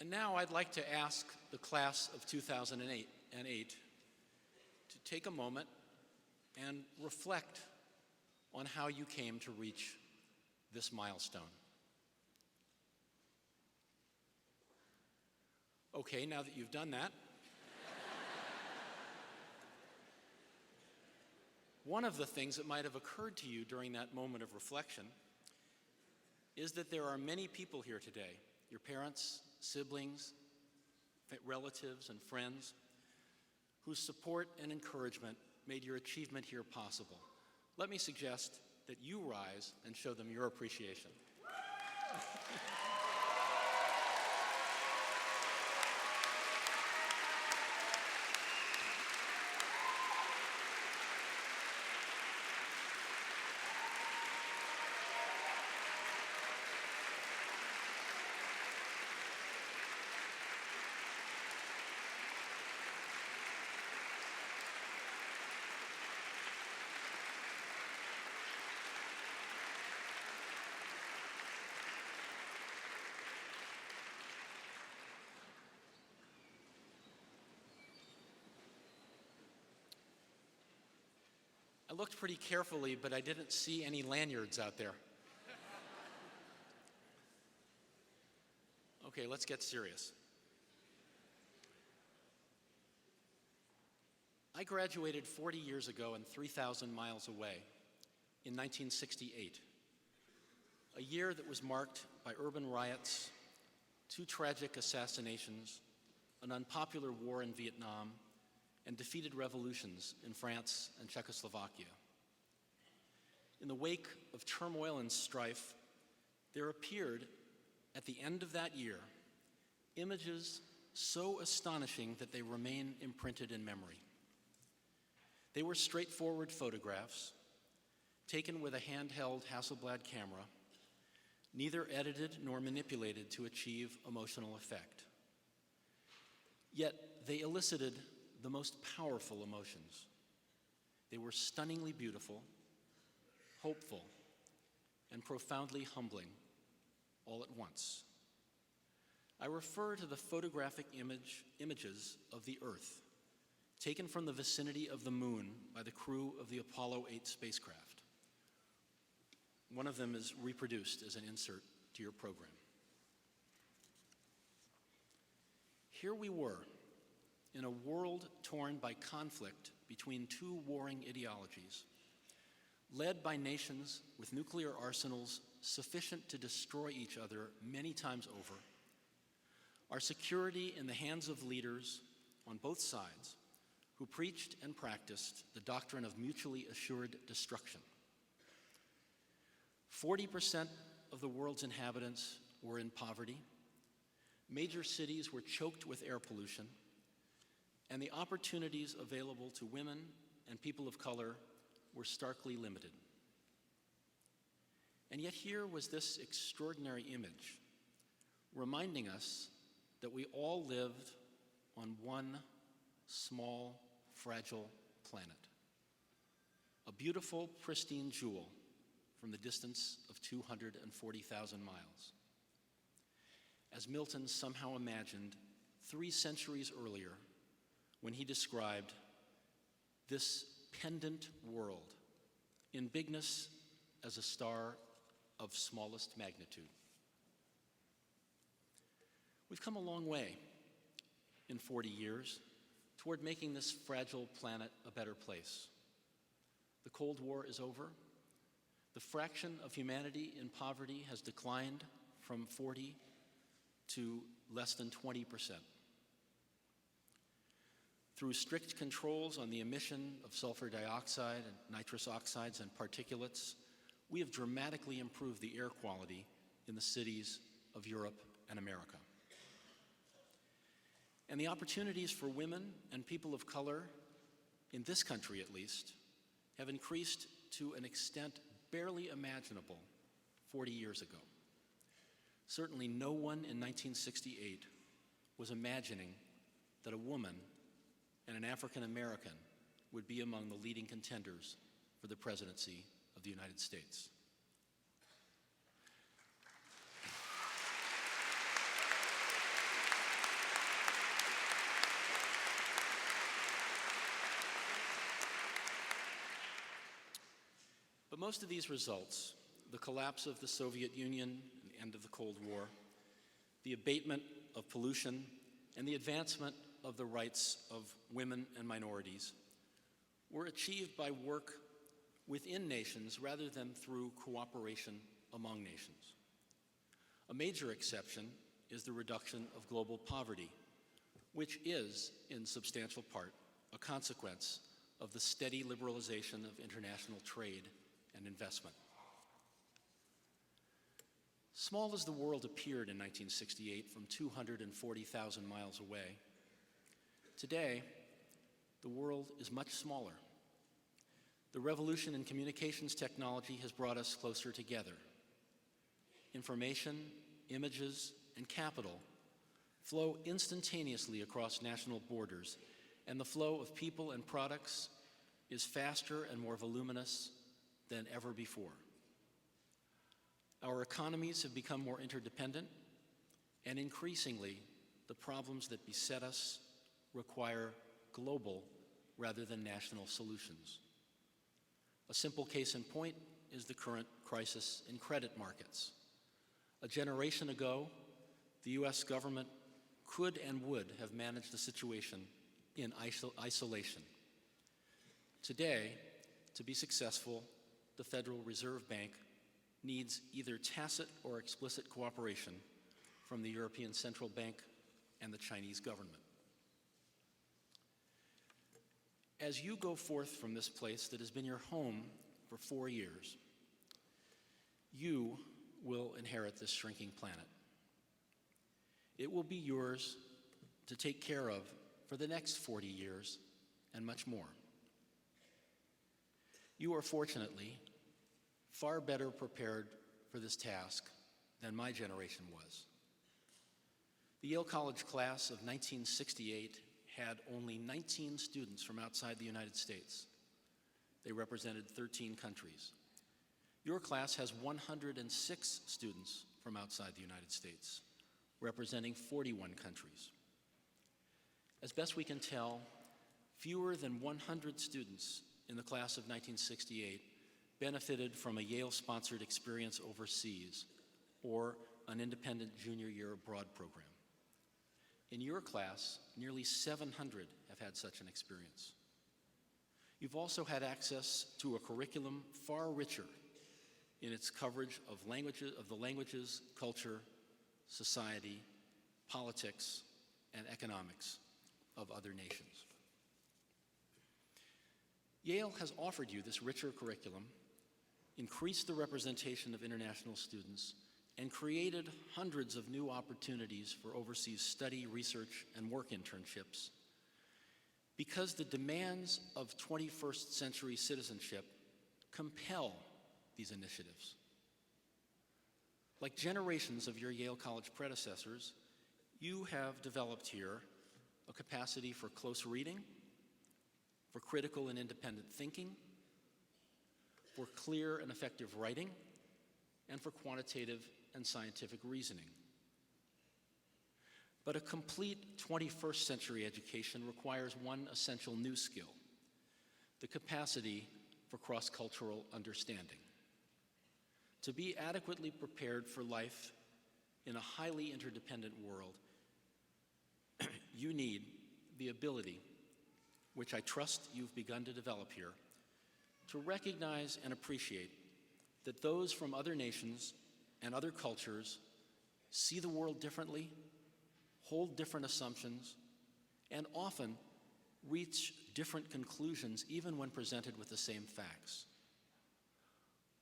And now I'd like to ask the class of 2008 to take a moment and reflect on how you came to reach this milestone. Okay, now that you've done that, one of the things that might have occurred to you during that moment of reflection is that there are many people here today, your parents, siblings, relatives, and friends, whose support and encouragement made your achievement here possible. Let me suggest that you rise and show them your appreciation. I looked pretty carefully, but I didn't see any lanyards out there. Okay, let's get serious. I graduated 40 years ago and 3,000 miles away in 1968, a year that was marked by urban riots, 2 tragic assassinations, an unpopular war in Vietnam, and defeated revolutions in France and Czechoslovakia. In the wake of turmoil and strife, there appeared, at the end of that year, images so astonishing that they remain imprinted in memory. They were straightforward photographs, taken with a handheld Hasselblad camera, neither edited nor manipulated to achieve emotional effect. Yet they elicited the most powerful emotions. They were stunningly beautiful, hopeful, and profoundly humbling all at once. I refer to the photographic images of the Earth, taken from the vicinity of the moon by the crew of the Apollo 8 spacecraft. One of them is reproduced as an insert to your program. Here we were, in a world torn by conflict between 2 warring ideologies, led by nations with nuclear arsenals sufficient to destroy each other many times over, our security in the hands of leaders on both sides who preached and practiced the doctrine of mutually assured destruction. 40% of the world's inhabitants were in poverty, major cities were choked with air pollution, and the opportunities available to women and people of color were starkly limited. And yet here was this extraordinary image, reminding us that we all lived on one small, fragile planet, a beautiful, pristine jewel from the distance of 240,000 miles. As Milton somehow imagined 3 centuries earlier, when he described this pendant world in bigness as a star of smallest magnitude. We've come a long way in 40 years toward making this fragile planet a better place. The Cold War is over. The fraction of humanity in poverty has declined from 40 to less than 20%. Through strict controls on the emission of sulfur dioxide and nitrous oxides and particulates, we have dramatically improved the air quality in the cities of Europe and America. And the opportunities for women and people of color, in this country at least, have increased to an extent barely imaginable 40 years ago. Certainly no one in 1968 was imagining that a woman and an African American would be among the leading contenders for the presidency of the United States. But most of these results, the collapse of the Soviet Union and the end of the Cold War, the abatement of pollution, and the advancement of the rights of women and minorities, were achieved by work within nations rather than through cooperation among nations. A major exception is the reduction of global poverty, which is, in substantial part, a consequence of the steady liberalization of international trade and investment. Small as the world appeared in 1968 from 240,000 miles away, today, the world is much smaller. The revolution in communications technology has brought us closer together. Information, images, and capital flow instantaneously across national borders, and the flow of people and products is faster and more voluminous than ever before. Our economies have become more interdependent, and increasingly, the problems that beset us require global rather than national solutions. A simple case in point is the current crisis in credit markets. A generation ago, the US government could and would have managed the situation in isolation. Today, to be successful, the Federal Reserve Bank needs either tacit or explicit cooperation from the European Central Bank and the Chinese government. As you go forth from this place that has been your home for 4 years, you will inherit this shrinking planet. It will be yours to take care of for the next 40 years and much more. You are fortunately far better prepared for this task than my generation was. The Yale College class of 1968 had only 19 students from outside the United States. They represented 13 countries. Your class has 106 students from outside the United States, representing 41 countries. As best we can tell, fewer than 100 students in the class of 1968 benefited from a Yale-sponsored experience overseas or an independent junior year abroad program. In your class, nearly 700 have had such an experience. You've also had access to a curriculum far richer in its coverage of the languages, culture, society, politics, and economics of other nations. Yale has offered you this richer curriculum, increased the representation of international students, and created hundreds of new opportunities for overseas study, research, and work internships because the demands of 21st century citizenship compel these initiatives. Like generations of your Yale College predecessors, you have developed here a capacity for close reading, for critical and independent thinking, for clear and effective writing, and for quantitative and scientific reasoning. But a complete 21st century education requires one essential new skill: the capacity for cross-cultural understanding. To be adequately prepared for life in a highly interdependent world, you need the ability, which I trust you've begun to develop here, to recognize and appreciate that those from other nations and other cultures see the world differently, hold different assumptions, and often reach different conclusions even when presented with the same facts.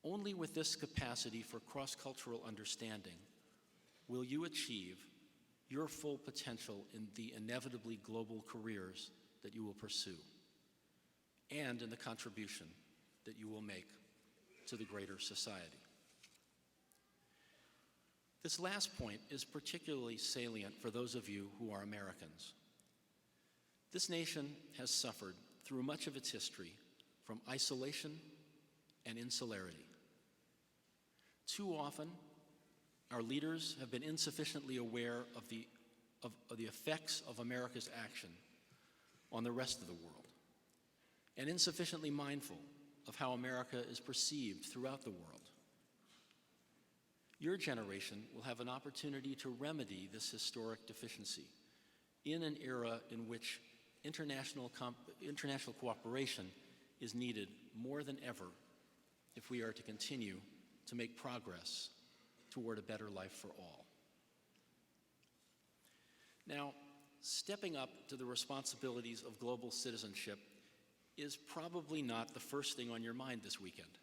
Only with this capacity for cross-cultural understanding will you achieve your full potential in the inevitably global careers that you will pursue, and in the contribution that you will make to the greater society. This last point is particularly salient for those of you who are Americans. This nation has suffered through much of its history from isolation and insularity. Too often, our leaders have been insufficiently aware of the effects of America's action on the rest of the world, and insufficiently mindful of how America is perceived throughout the world. Your generation will have an opportunity to remedy this historic deficiency in an era in which international cooperation is needed more than ever if we are to continue to make progress toward a better life for all. Now, stepping up to the responsibilities of global citizenship is probably not the first thing on your mind this weekend.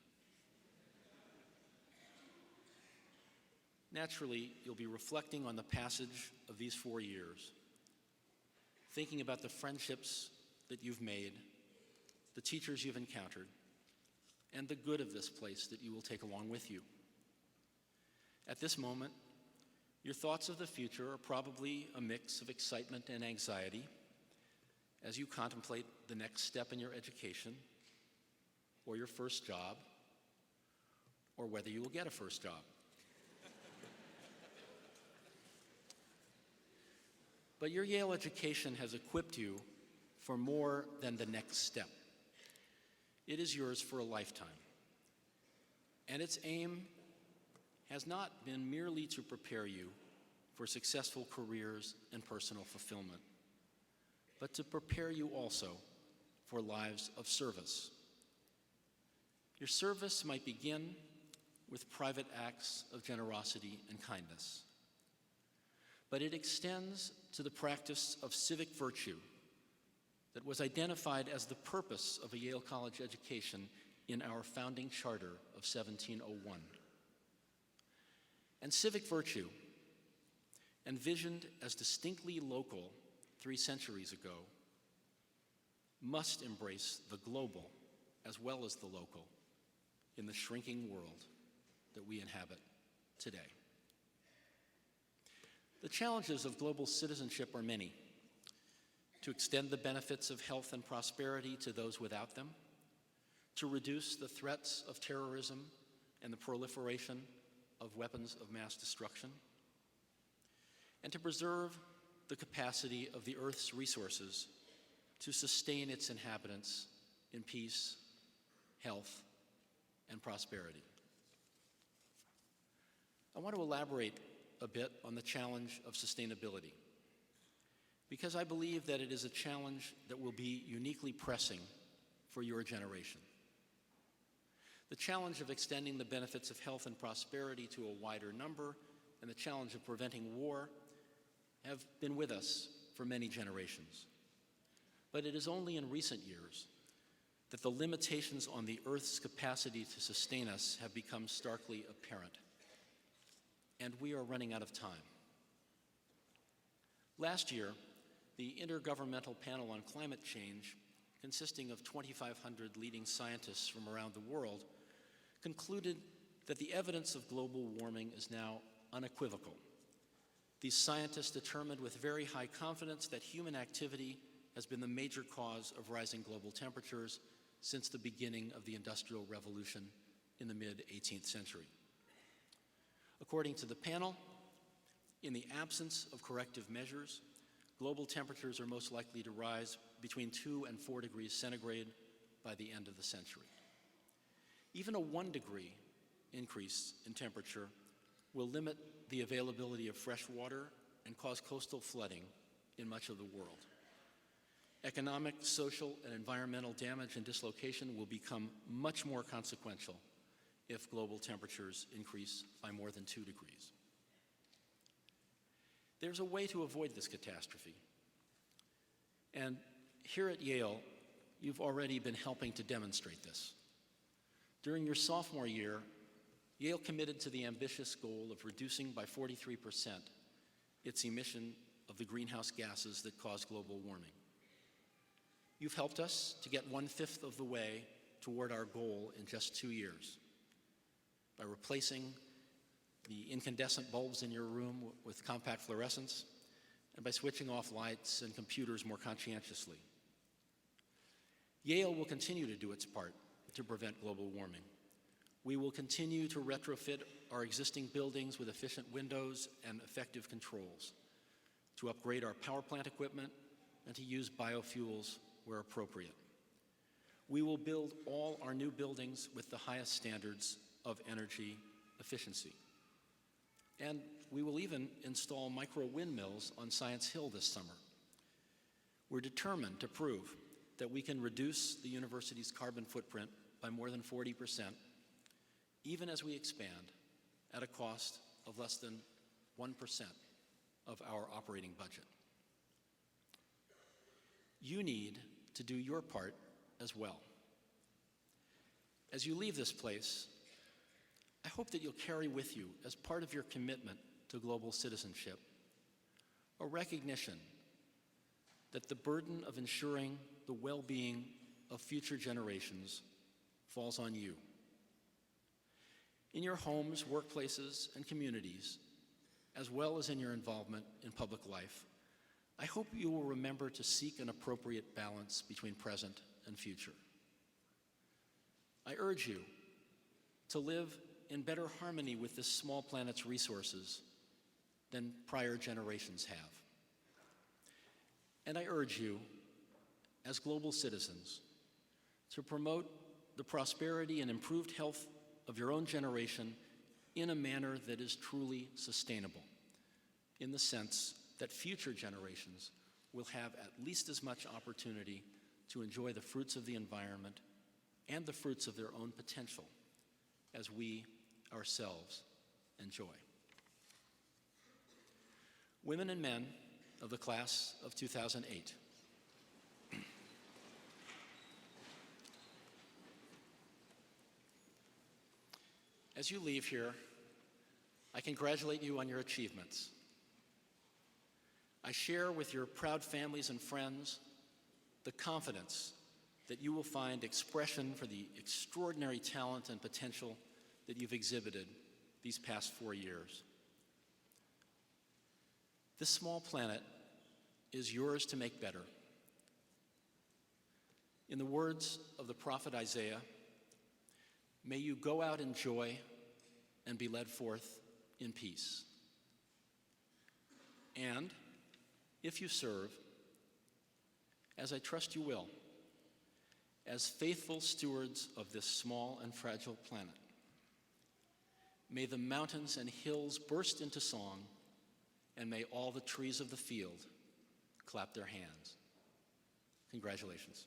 Naturally, you'll be reflecting on the passage of these 4 years, thinking about the friendships that you've made, the teachers you've encountered, and the good of this place that you will take along with you. At this moment, your thoughts of the future are probably a mix of excitement and anxiety as you contemplate the next step in your education, or your first job, or whether you will get a first job. But your Yale education has equipped you for more than the next step. It is yours for a lifetime. And its aim has not been merely to prepare you for successful careers and personal fulfillment, but to prepare you also for lives of service. Your service might begin with private acts of generosity and kindness, but it extends to the practice of civic virtue that was identified as the purpose of a Yale College education in our founding charter of 1701. And civic virtue, envisioned as distinctly local 3 centuries ago, must embrace the global as well as the local in the shrinking world that we inhabit today. The challenges of global citizenship are many: to extend the benefits of health and prosperity to those without them, to reduce the threats of terrorism and the proliferation of weapons of mass destruction, and to preserve the capacity of the Earth's resources to sustain its inhabitants in peace, health, and prosperity. I want to elaborate a bit on the challenge of sustainability, because I believe that it is a challenge that will be uniquely pressing for your generation. The challenge of extending the benefits of health and prosperity to a wider number, and the challenge of preventing war have been with us for many generations. But it is only in recent years that the limitations on the Earth's capacity to sustain us have become starkly apparent. And we are running out of time. Last year, the Intergovernmental Panel on Climate Change, consisting of 2,500 leading scientists from around the world, concluded that the evidence of global warming is now unequivocal. These scientists determined with very high confidence that human activity has been the major cause of rising global temperatures since the beginning of the Industrial Revolution in the mid-18th century. According to the panel, in the absence of corrective measures, global temperatures are most likely to rise between 2 and 4 degrees centigrade by the end of the century. Even a 1 degree increase in temperature will limit the availability of fresh water and cause coastal flooding in much of the world. Economic, social, and environmental damage and dislocation will become much more consequential if global temperatures increase by more than 2 degrees. There's a way to avoid this catastrophe. And here at Yale, you've already been helping to demonstrate this. During your sophomore year, Yale committed to the ambitious goal of reducing by 43% its emission of the greenhouse gases that cause global warming. You've helped us to get 1/5 of the way toward our goal in just 2 years by replacing the incandescent bulbs in your room with compact fluorescents and by switching off lights and computers more conscientiously. Yale will continue to do its part to prevent global warming. We will continue to retrofit our existing buildings with efficient windows and effective controls, to upgrade our power plant equipment, and to use biofuels where appropriate. We will build all our new buildings with the highest standards of energy efficiency. And we will even install micro windmills on Science Hill this summer. We're determined to prove that we can reduce the university's carbon footprint by more than 40%, even as we expand at a cost of less than 1% of our operating budget. You need to do your part as well. As you leave this place, I hope that you'll carry with you, as part of your commitment to global citizenship, a recognition that the burden of ensuring the well-being of future generations falls on you. In your homes, workplaces, and communities, as well as in your involvement in public life, I hope you will remember to seek an appropriate balance between present and future. I urge you to live in better harmony with this small planet's resources than prior generations have. And I urge you, as global citizens, to promote the prosperity and improved health of your own generation in a manner that is truly sustainable, in the sense that future generations will have at least as much opportunity to enjoy the fruits of the environment and the fruits of their own potential as we ourselves enjoy. Women and men of the class of 2008, as you leave here, I congratulate you on your achievements. I share with your proud families and friends the confidence that you will find expression for the extraordinary talent and potential that you've exhibited these past 4 years. This small planet is yours to make better. In the words of the prophet Isaiah, may you go out in joy and be led forth in peace. And if you serve, as I trust you will, as faithful stewards of this small and fragile planet, may the mountains and hills burst into song, and may all the trees of the field clap their hands. Congratulations.